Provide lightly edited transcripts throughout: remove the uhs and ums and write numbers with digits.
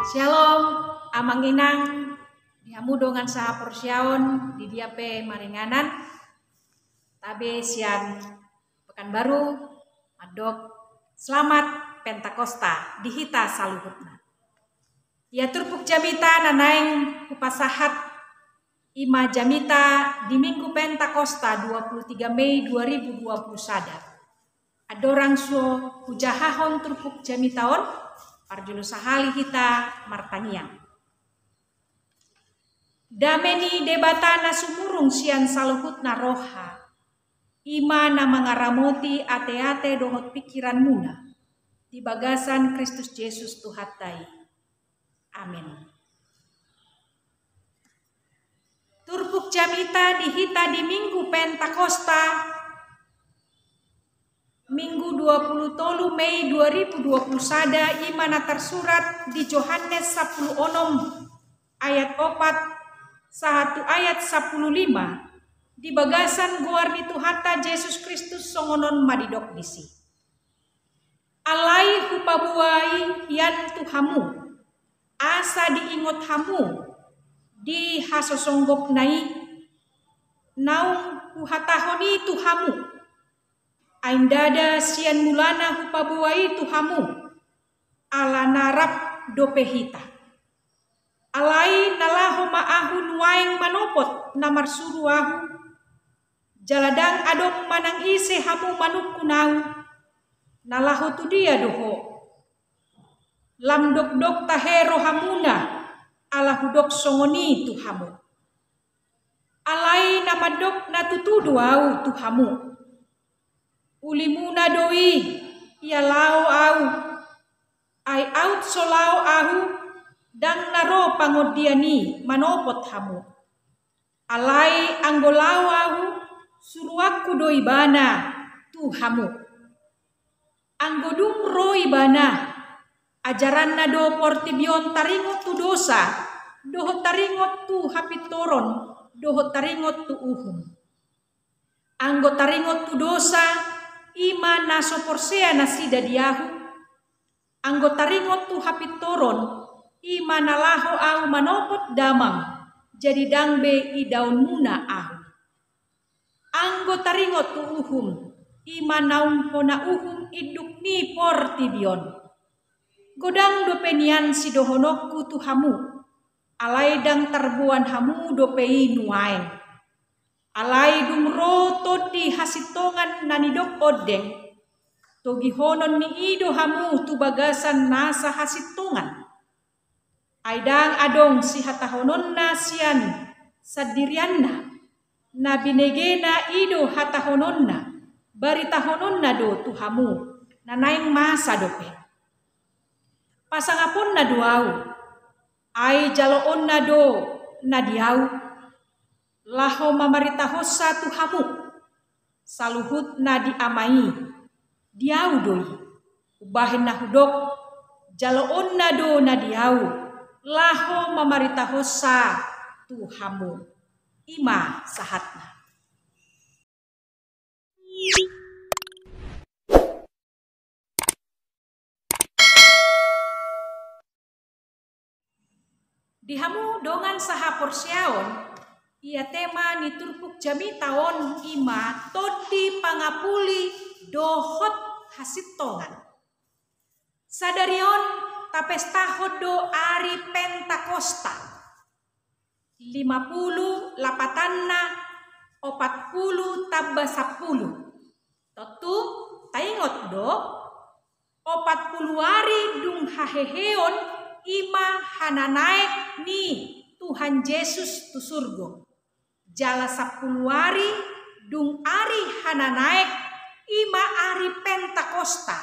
Shalom, amang inang, dihamu dongan saha porsiaon di dia pe maringanan, tabe sian Pekanbaru, adok selamat Pentakosta dihita saluhutna. Ya turpuk jamita nanaing kupasahat ima jamita di Minggu Pentakosta 23 Mei 2020 sada. Adorang so hujahahon turpuk jamitaon parjulu sahali hita martaniang. Dameni debatana sumurung sian saluhutna roha. Ima na mangaramoti ate-ate dohot pikiran muna. Di bagasan Kristus Yesus Tuhatai. Amin. Turpuk jamita dihita di Minggu Pentakosta Minggu 20 Mei 2020 sada imana tersurat di Yohanes 10 ayat 4 satu ayat 15 di bagasan guardi Tuhata Yesus Kristus songonon madidok disi. Alai hupabuai yan tuhamu asa diingot hamu di hasosonggok nai naung huhatahoni tuhamu. Aindada sian mulana hupabuai tuhamu ala narap dopehita. Alai nalaho maahun waeng manopot namar suruahu. Jaladang adong manang ise hamu manukkunau. Nalaho tu dia doho. Lamdok-dok tahero hamuna ala hudok songoni tuhamu. Alai namadok natutudu au tuhamu. Ulimuna doi ia lao au ai out solao ahu dan naro pangodiani manopot hamu alai anggolao ahu suruaku doi bana tu hamu anggodum roi bana ajaran nado portibion taringot tu dosa doho taringot tu hapitoron doho taringot tu uhum anggo taringot tu dosa ima naso porsea nasida diahu anggota ringot tu hapitoron ima nalaho au manopot damang jadi dangbe i daun muna ahu anggota ringot tu uhum ima naung pona uhum iduk ni portibion godang dopenian si dohonokku tu hamu alai dang terbuan hamu dopei nuaeng alai dumro todi hasitongan nanidok odeng togi honon ni ido hamu tu bagasan nasa hasitongan aidang adong si hatahonon nasian sadirianna na binegena ido hatahononna baritahononna do tu hamu nanaing masa dope pasangapon na duau ai jaloon na do na diau laho mamaritaho satu hamu saluhut na diamai diau doi ubahin na hudok jaloon na do na diau laho mamaritaho satu hamu ima sahatna. Dihamu dongan saha porsiaon ia tema ni turpuk jamitaon ima todi pangapuli dohot hasitongan. Sadarion tapestahod do ari Pentakosta 50 lapatanna 40 tambah 10. Totu taingot do 40 ari dung haheheon ima hananaek ni Tuhan Yesus tu surgo. Jala 10 ari dung ari hananaek ima ari Pentakosta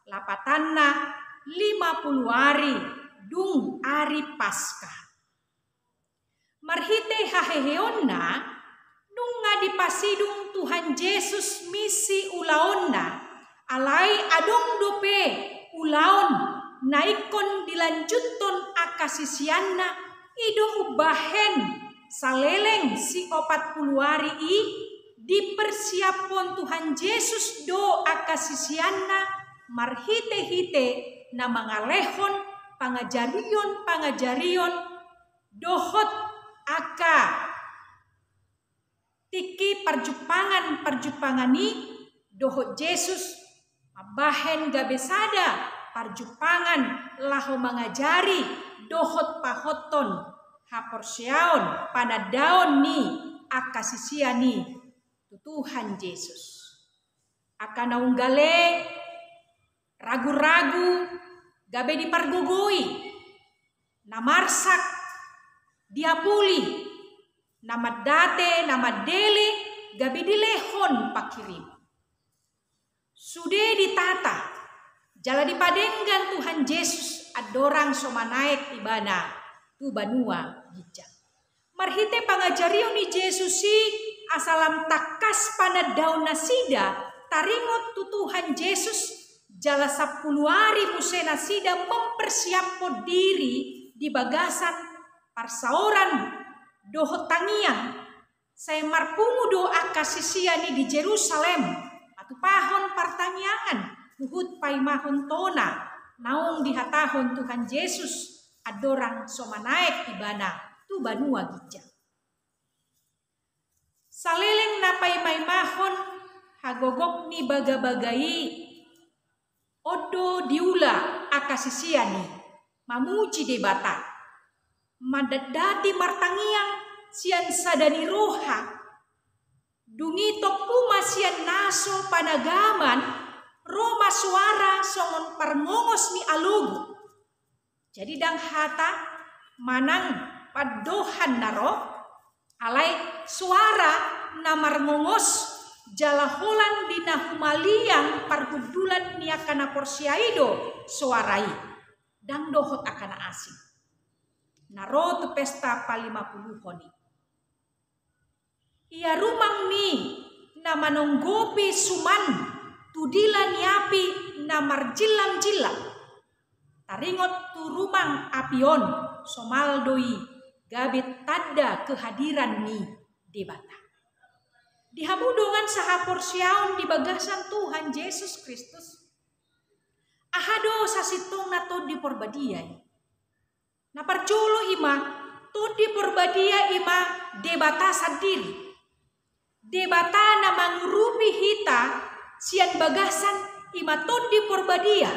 lapatanna 50 ari dung ari Paskah. Marhite haheheonna dung ngadipasidung Tuhan Yesus misi ulaonna alai adong dope ulaon naikon dilanjuton akasisianna ido ubahen saleleng si 40 ari i dipersiapon Tuhan Yesus do akasisianna marhite-hite na mangalehon pangajarion dohot aka tiki parjupangani dohot Yesus mabahen gabesada parjupangan laho mangajari dohot pahoton haporsiaon panadaon ni akasisiani Tuhan Yesus. Akan naunggale ragu-ragu gabe dipargugui namarsak diapuli namadate namadele gabe dilehon pakirim. Sudah ditata jala dipadenggan Tuhan Yesus adorang somanaek ibana tu banua gijang. Marhite pangajarion ni Yesus si asalam takas pada daun nasida taringot tu Tuhan Yesus jala 10 hari musena sida mempersiapkan diri di bagasan parsaoran dohot tangian saya marpungu doa kasisiani di Jerusalem atau pahon pertanyaan uhud paimahon tona naung dihatahon Tuhan Yesus adorang somanaek ibana tu banua gijang. Saleleng napai maimahon hagogok ni baga-bagai odo diula akasisiani mamuji debata madadati martangiang sian sadani roha dungi tokuma sian naso panagaman roma suara songon parngongos ni alugu jadi dang hata manang padohan naro alai suara namar ngongos jalaholan dina humaliang parhudulan niakana porsiaido suarai dang dohot akana asing naro tu pesta pa-50 honi ia rumang mi namanonggopi suman tudila niapi namar jilam-jilam taringot tu rumang apion somaldoi gabit tanda kehadiran ni debata. Dihamudongan sahaporsiaon di bagasan Tuhan Yesus Kristus. Ahado sasitong na to di porbadiay. Naparculo ima, to di porbadia ima debata sadiri. Debata na mangurupi hita sian bagasan ima to di porbadia.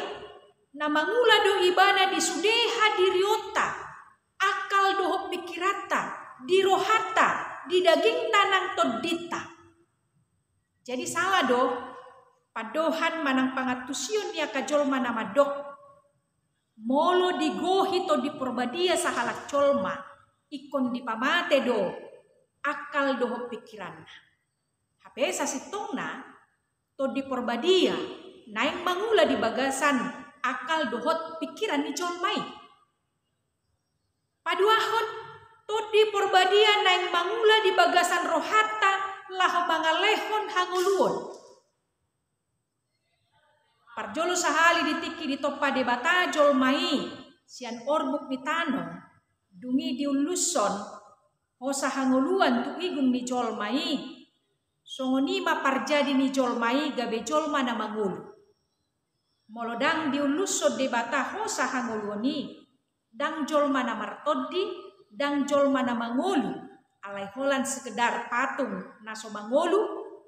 Na mangula do ibana di sudeha diriota. Akal dohop pikirata, di rohata, di daging tanang todita. Jadi salah do, padohan manang pangatusion ya kajol manama dok. Molo digohi to di porbadia sahalak colma, ikon di pamate do, akal dohop pikiranna. Hape sasitongna, to di porbadia, naing mangula di bagasan, akal dohot pikiran ni colmai. Paduahon to di porbadia naing mangula di bagasan rohata lah mangalehon hanguluon. Parjolo sahali ditiki di topa debata jolmai sian orbuk mitano dungi diuluson hosa hanguluan tu igung ni jolmai songonima parjadi ni jolmai gabe jolma na mangulu. Molodang diuluson debata hosa hanguluoni dang jolma na martodi, dang jolma na mangolu, alay holan sekedar patung naso mangolu,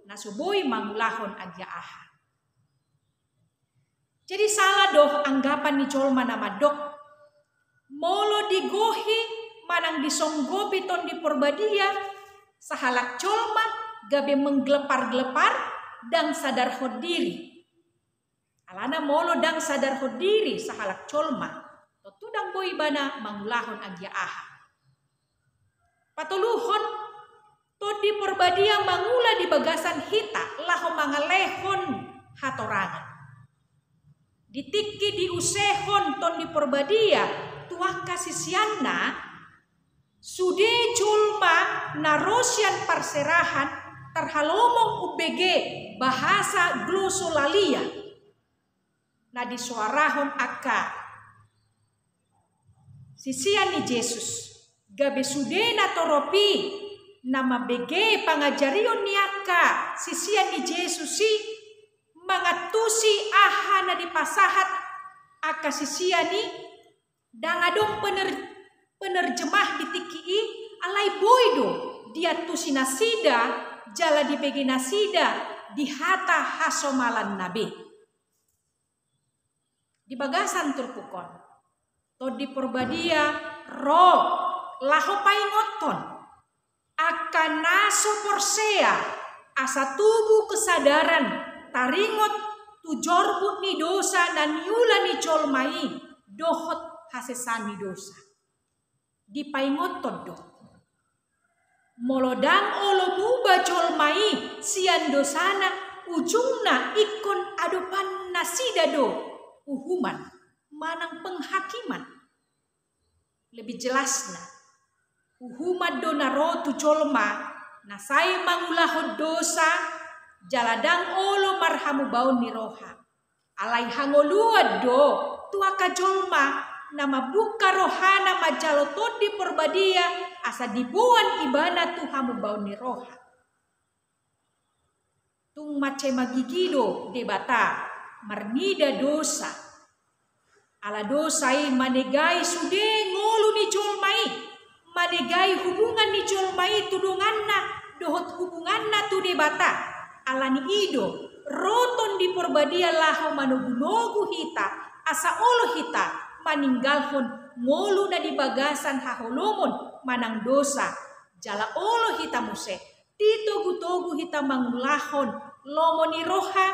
naso boy mangulahon agya aha. Jadi salah doh anggapan ni jolma na madok, molo digohi manang disonggopi ton di porbadia, sahalak jolma gabe menggelepar-gelepar dang sadar hodiri. Alana molo dang sadar hodiri sahalak jolma. Tudang boy bana mangulahon agya aha. Patuluhon to di porbadia mangula di bagasan hita laho mangalehon hatorangan. Ditiki diusehon ton di porbadia tuak kasisianna sude julma narosian parserahan terhalomong UBG bahasa glosolalia. Na disuarahon aka sisian ni Yesus gabe sudena toropi nama bege pangajarion niaka sisian ni Yesus si mangatusi aha na dipasahat aka sisian ni Dangadong penerjemah di tiki alai boido dia tu sinasida jala di begi nasida di hata hasomalan nabe. Di bagasan turpukon. To di porbadia ro laho paingoton akan naso porsea asa tubuh kesadaran taringot tujorbut ni dosa dan yula ni colmai dohot hasesani dosa. Di paingoton do. Molodang olo muba colmai sian dosana ujungna ikon adopan nasida do uhuman manang penghakiman. Lebih jelasna uhuman do narotu colma nasai mangulahod dosa jaladang olo marhamu baun ni roha alai hangoluad do tuaka jolma nama buka rohana majalotod di porbadia asa dibuan ibana tuhamu baun ni roha tung mace magigido debata marnida dosa ala dosai manegai sude ngolu ni jolmai manegai hubungan ni jolmai tudunganna dohot hubunganna tu debata alani ido roton di porbadia laho manugunogu hita asa olo hita maninggalhon ngolu na di bagasan haholomon manang dosa jala olo hita muse titogu-togu hita mangulahon lomoni roha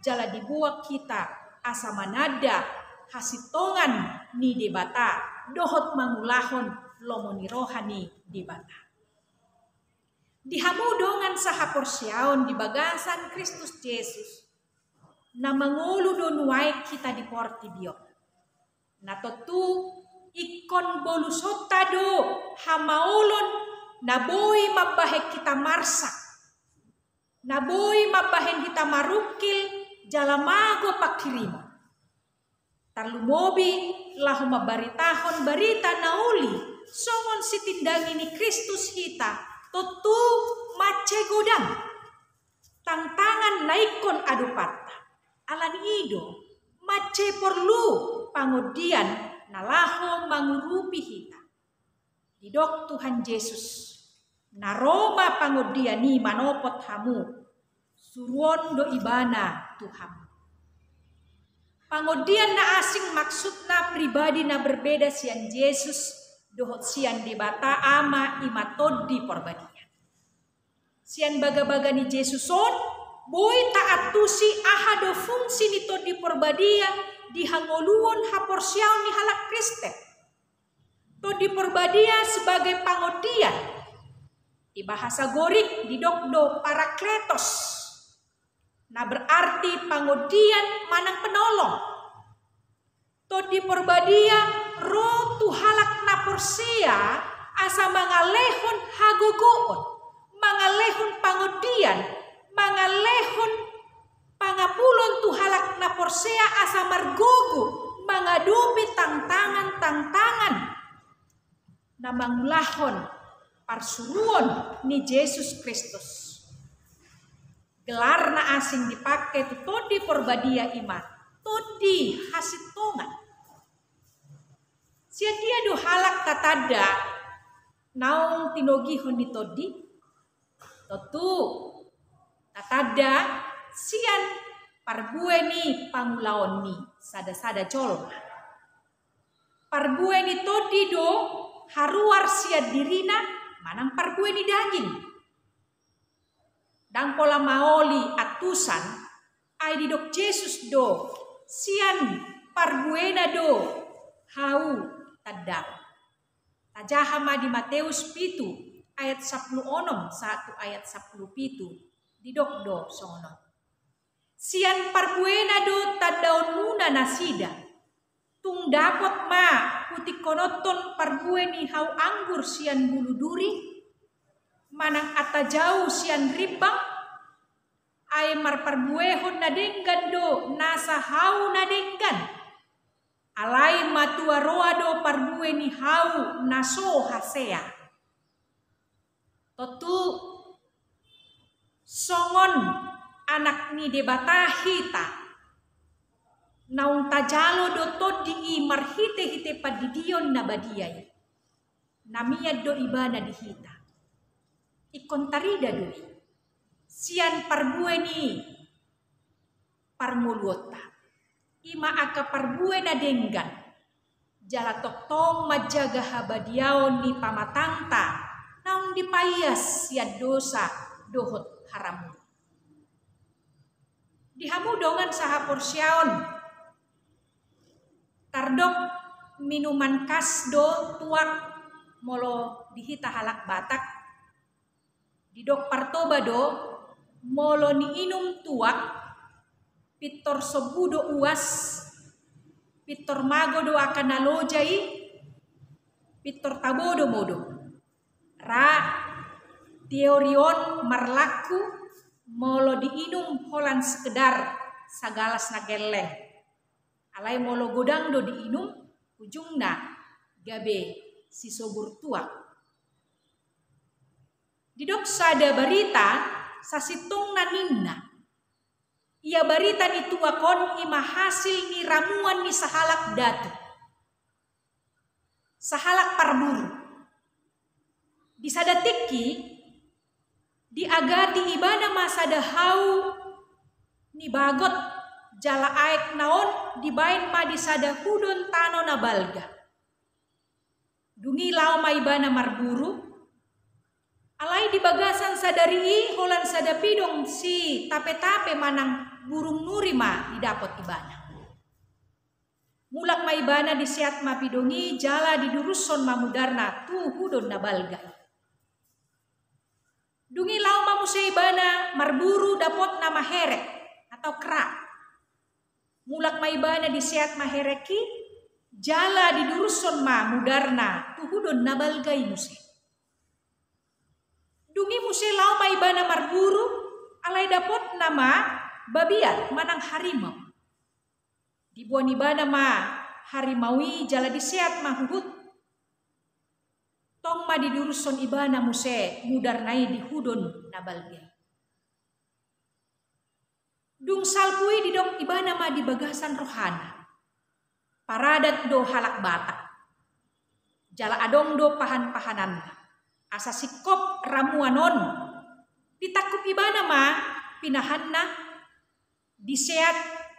jala dibuak kita asa manada hasitongan ni debata dohot mangulahon lomoni roha ni debata. Dihamudongan saha porsiaon di bagasan Kristus Yesus na mangulu donuai kita di portibio na totu ikon bolusota do hamaolon na boy mabahek kita marsak na boy mabahen kita marukil jalamago pakirimo tarlumobi lahu mabaritahon barita nauli songon sitindangi ni Kristus kita totu mace godang tantangan naikon adupata alan ido mace perlu pangodian nalaho mangurupi hita didok Tuhan Yesus naroma pangodian ni manopot hamu suruon do ibana Tuhan pangodian na asing maksudna pribadi na berbeda sian Yesus dohot sian debata ama imatod di porbadia. Sian baga-baga ni Jesuson, boy taat tusi ahado fungsi nito di porbadia di hangoluon haporsiaon ni halak Kristen. To di porbadia sebagai pangodian. Di bahasa Gorik di dokdo parakletos. Nah berarti pangodian manang penolong. To di porbadia roh tu halak na porsia asa mangalehon hagogoon mangalehon pangodian mangalehon pangapulon tu halak na porsia asa margogo mangadopi tantangan na mangulahon parsuruon ni Yesus Kristus gelar na asing dipakai tu todi porbadia iman todi hasitongan sian dia do halak tatada naung tinogi honi todi totu tatada sian parbue ni pangulaon ni sada-sada colma parbue ni todi do haruar sian dirina manang parbue ni daging dang pola maoli atusan ai didok Yesus do sian parbuena do hau tadau. Tajahama di Matius 7 ayat 10 1 ayat 10 di dokdo sono. Sian parbuena do tadaon muna nasida. Tung dapot ma putik konoton parbueni hau anggur sian bulu duri. Manang atajau sian ribang. Ay mar parbuehon nadenggan do nasa hau nadenggan. Alai matua roado parbue ni hau naso hasea. Totu songon anak ni debata hita. naung tajalo do todi i marhite-hite padidion na badiay. Namiyad do ibana dihita. Ikon tarida doi. Sian parbue ni parmuluota. Ima aka parbue na denggan. Jala toktong majaga habadiaon ni pamatangta. Naung dipayas siad dosa dohot haramu. Dihamudongan saha porsyaon. Tardok minuman kas do tuak molo dihita halak batak. Didok partoba do molo ni inum tuak. Pitor sobudo uas. Pitor mago do akan nalojai. Pitor tabodo modo. Ra teorion marlaku molo diinum holan sekedar sagalas na geleng. Alai molo godang do diinum ujungna gabe si sobur tuak. Didok sada barita sasitung na ninna. Ia barita ni tuakon ima hasil ni ramuan ni sahalak datu. Sahalak parburu. Di sada tiki diagati ibana masada hau ni bagot jala aek naon dibain ma di sada hudon tano na balga. Dungi lau ma ibana marburu. Alai di bagasan sadari i holan sada pidong si tape-tape manang burung nuri ma didapot ibana. Mulak ma ibana disiat ma pidongi jala diduruson ma mudarna tu hudon na balga. Dungi lau ma musa ibana marburu dapot na maherek atau kera. Mulak ma ibana disiat ma hereki jala diduruson ma mudarna tu hudon na balgai musa. Dungi musa lau ma ibana marburu alai dapot nama babiat manang harimau. Dibuan ibana ma harimawi jala disiat ma huhut. Tong ma diduruson ibana muse mudar nai di hudon na balgai. Dung salpui didok ibana ma di bagasan rohana. Paradat do halak batak. Jala adong do pahan-pahanan. Asa sikop ramuanon. Ditakup ibana ma pinahanna. Diseat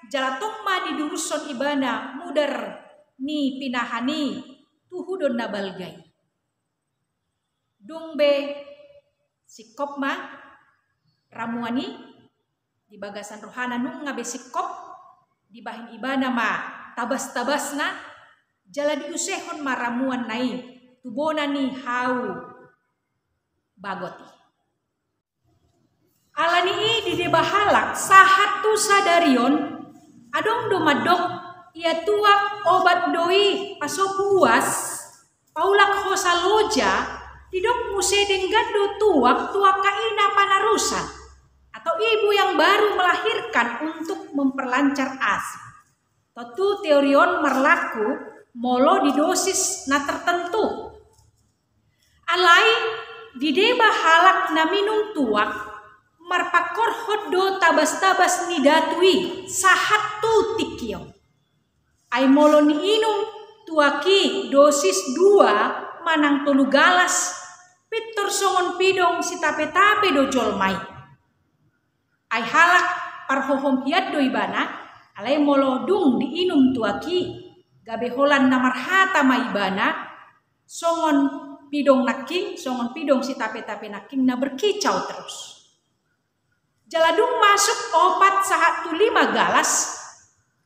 jala tong ma diduruson ibana mudar ni pinahani tuhudon na balgai. Dung be sikop ma ramuani di bagasan rohana nung ngabe sikop di bahin ibana ma tabas-tabas na jala diusehon ma ramuan nai tubona ni hau bagoti. Alani i di debahalak sahatu sadarion adong do madok ia tuak obat doi paso puas paulak hosa loja didok muse denggan do tuak kaina panarusan atau ibu yang baru melahirkan untuk memperlancar ASI. Tentu teorion merlaku molo di dosis na tertentu. Alai di deba halak na minum tuak marpakor hodo tabas-tabas ni datui sahat tu tikyo. Ai molo ni inum tuaki dosis 2 manang tolu galas pitor songon pidong si tape-tape do jolmai. Ai halak parhohom hiat do ibana alai molo dung diinum tuaki gabe holan namarhata ma ibana songon pidong naking, songon pidong si tape-tape naking na berkicau terus. Jaladung masuk opat sahatu 5 galas,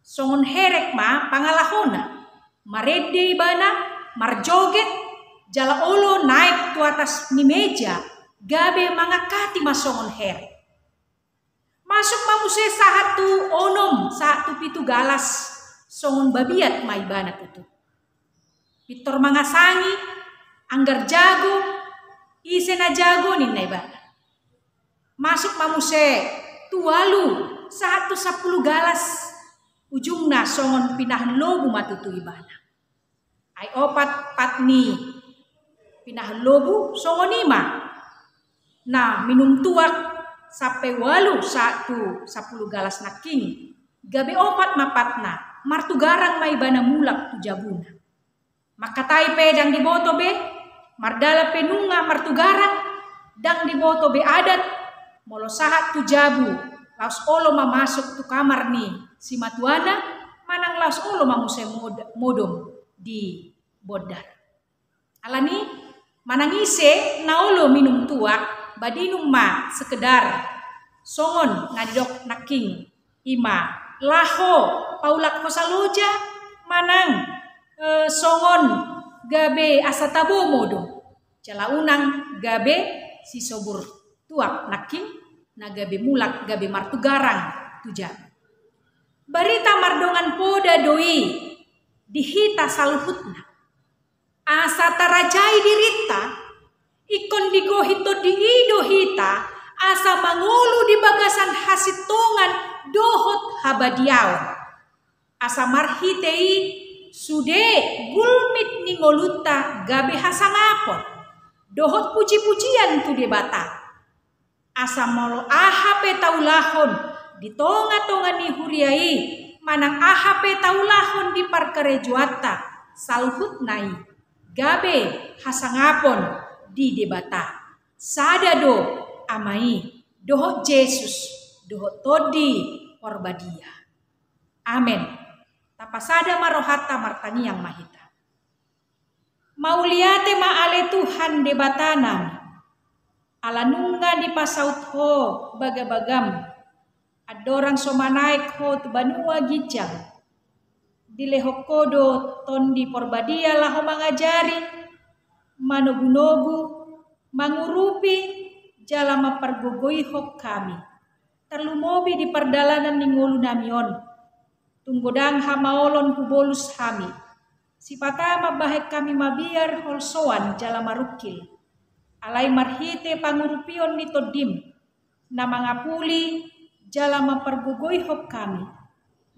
songon herek ma pangalahona. Marede ibana, marjoget, jala olo naik tu atas ni meja, gabe mangakati masongon herek. Masuk mamuse sahatu onom, sahatu pitu galas, songon babiat ma ibana tutu. Pitor mangasangi, anggar jago, isena jago ni ibana. Masuk mamuse tualu 110 galas ujungna songon pinahan lobu matutu ibana. Ai opat patni pinahan lobu songon 5. Nah minum tuak sampai 8 10 galas naking gabe opat mapatna martugarang may bana mulak tu jabuna. Makatai pedang di boto be, mardala penunga martugarang, dang di boto be adat, molo sahat tu jabu, laus olo mamasuk tu kamar ni si matuana, manang laus olo mamuse modom di bodar. Alani manangise na olo minum tua, badinum ma sekedar songon ngadidok naking ima laho paulak hosaloja manang songon gabe asatabo modo jalaunang gabe si sobur tuak naking na gabe mulak gabe martugarang tuja. Barita mardongan poda doi dihita saluhutna asa tarajai dirita ikon digohito diido hita asa mangulu di bagasan hasitongan dohot habadiao asa marhitei sude gulmit ningoluta gabe hasangapon dohot puji-pujian tu debata asa molo ahape taulahon di tonga-tonga ni huriai manang ahape taulahon di parkarejuata salhut nai gabe hasangapon di debata sadado amai dohot Yesus dohot todi porbadia. Amen. Tapasada marohata martani yang mahita. Mauliate maale Tuhan debatanam. Alanunga di pasaut ho bagabagam. Adorang somanaik ho tu banua gijang. Dilehokodo tondi porbadia laho mangajari. Manogu-nogu. Mangurupi jalama pergogoi hok kami. Terlumobi di perdalanan ningolu namion. Tunggodang hamaolon hubolus hami. Sipatama bahek kami mabiar holsoan jalama rukil. Alai marhite pangurupion nitodim. Namangapuli jalama pergogoi hok kami.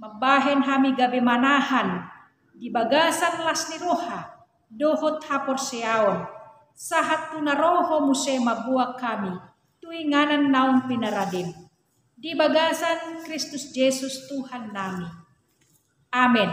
Mabahen hami gabe manahan. Di bagasan lasni roha. Dohot hapor seaon. Sahat tunaroho muse mabuak kami. Tuinganan naung pinaradim. Di bagasan Kristus Yesus Tuhan nami. Amin.